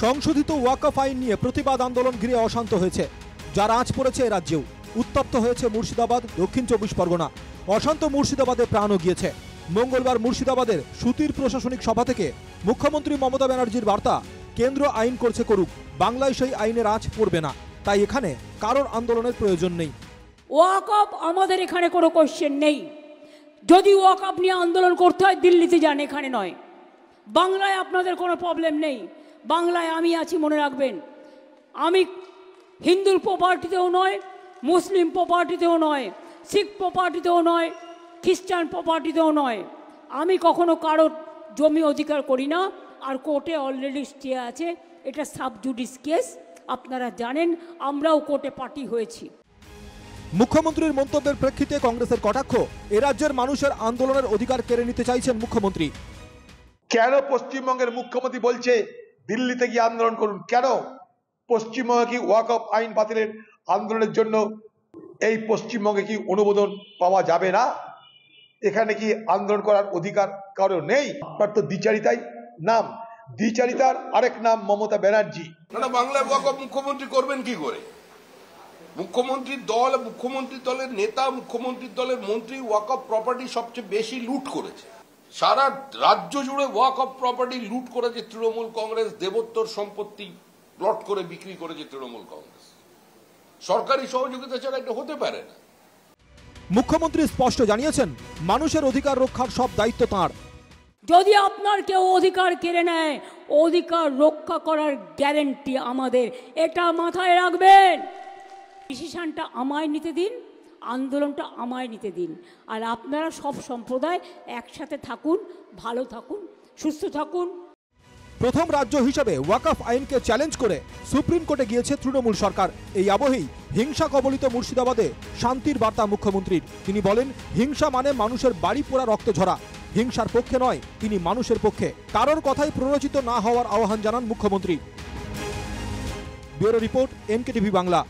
সংশোধিত ওয়াকফ আইন নিয়ে প্রতিবাদ আন্দোলন ঘিরে অশান্ত হয়েছে, যার আঁচ পড়েছে রাজ্যেও। উত্তপ্ত হয়েছে মুর্শিদাবাদ, দক্ষিণ 24 পরগনা। অশান্ত মুর্শিদাবাদে প্রাণও গিয়েছে। মঙ্গলবার মুর্শিদাবাদের সুতির প্রশাসনিক সভা থেকে মুখ্যমন্ত্রী মমতা ব্যানার্জির বার্তা, কেন্দ্র আইন করছে করুক, বাংলায় সেই আইনের আঁচ পড়বে না, তাই এখানে কারোর আন্দোলনের প্রয়োজন নেই। ওয়াকফ আমাদের এখানে কোনো কোশ্চেন নেই। যদি ওয়াকফ নিয়ে আন্দোলন করতে হয় দিল্লিতে যান, এখানে নয়। বাংলায় আপনাদের কোনো প্রবলেম নেই। বাংলায় আমি আছি, মনে রাখবেন। আমি হিন্দুর প্রপার্টিতেও নয়, মুসলিম প্রপার্টিতেও নয়, শিখ প্রপার্টিতেও নয়, খ্রিস্টান প্রপার্টিতেও নয়। আমি কখনো কারোর জমি অধিকার করি না। আর কোর্টে অলরেডি স্টে আছে, এটা সাব জুডিস কেস, আপনারা জানেন। আমরাও কোর্টে পার্টি হয়েছি। মুখ্যমন্ত্রীর মন্তব্যের প্রেক্ষিতে কংগ্রেসের কটাক্ষ, এ রাজ্যের মানুষের আন্দোলনের অধিকার কেড়ে নিতে চাইছেন মুখ্যমন্ত্রী। কেন পশ্চিমবঙ্গের মুখ্যমন্ত্রী বলছে দিল্লিতে গিয়ে আন্দোলন করুন? কেন পশ্চিমবঙ্গে কি ওয়াকফ আইন বাতিলের আন্দোলনের জন্য এই পশ্চিমবঙ্গে কি অনুমোদন পাওয়া যাবে না? এখানে কি আন্দোলন করার অধিকার কারো নেই? আপনার তো দ্বিচারিতাই নাম, দ্বিচারিতার আরেক নাম মমতা ব্যানার্জি। না, বাংলায় ওয়াকফ মুখ্যমন্ত্রী করবেন কি করে? মুখ্যমন্ত্রীর দল, মুখ্যমন্ত্রী দলের নেতা, মুখ্যমন্ত্রী দলের মন্ত্রী ওয়াকফ প্রপার্টি সবচেয়ে বেশি লুট করেছে। সারা রাজ্য জুড়ে ওয়াকফ প্রপার্টি লুট করেছে তৃণমূল কংগ্রেস। দেবোত্তর সম্পত্তি প্লট করে বিক্রি করেছে তৃণমূল কংগ্রেস। সরকারি সহযোগিতা ছাড়া এটা হতে পারে না। মুখ্যমন্ত্রী স্পষ্ট জানিয়েছেন, মানুষের অধিকার রক্ষার সব দায়িত্ব তাঁর। যদি আপনার কেউ অধিকার কেড়ে নেয়, অধিকার রক্ষা করার গ্যারেন্টি আমাদের, এটা মাথায় রাখবেন। ডিসিশনটা আমায় নিতে দিন, আন্দোলনটা আমায় নিতে দিন। আর আপনারা সব সম্প্রদায় একসাথে থাকুন, ভালো থাকুন, সুস্থ থাকুন। প্রথম রাজ্য হিসেবে ওয়াকফ আইনকে চ্যালেঞ্জ করে সুপ্রিম কোর্টে গিয়েছে তৃণমূল সরকার। এই আবহেই হিংসা কবলিত মুর্শিদাবাদে শান্তির বার্তা মুখ্যমন্ত্রীর। তিনি বলেন, হিংসা মানে মানুষের বাড়ি পোড়া, রক্ত ঝরা। হিংসার পক্ষে নয়, তিনি মানুষের পক্ষে। কারোর কথাই প্ররোচিত না হওয়ার আহ্বান জানান মুখ্যমন্ত্রী। Bureau report, NKTV Bangla.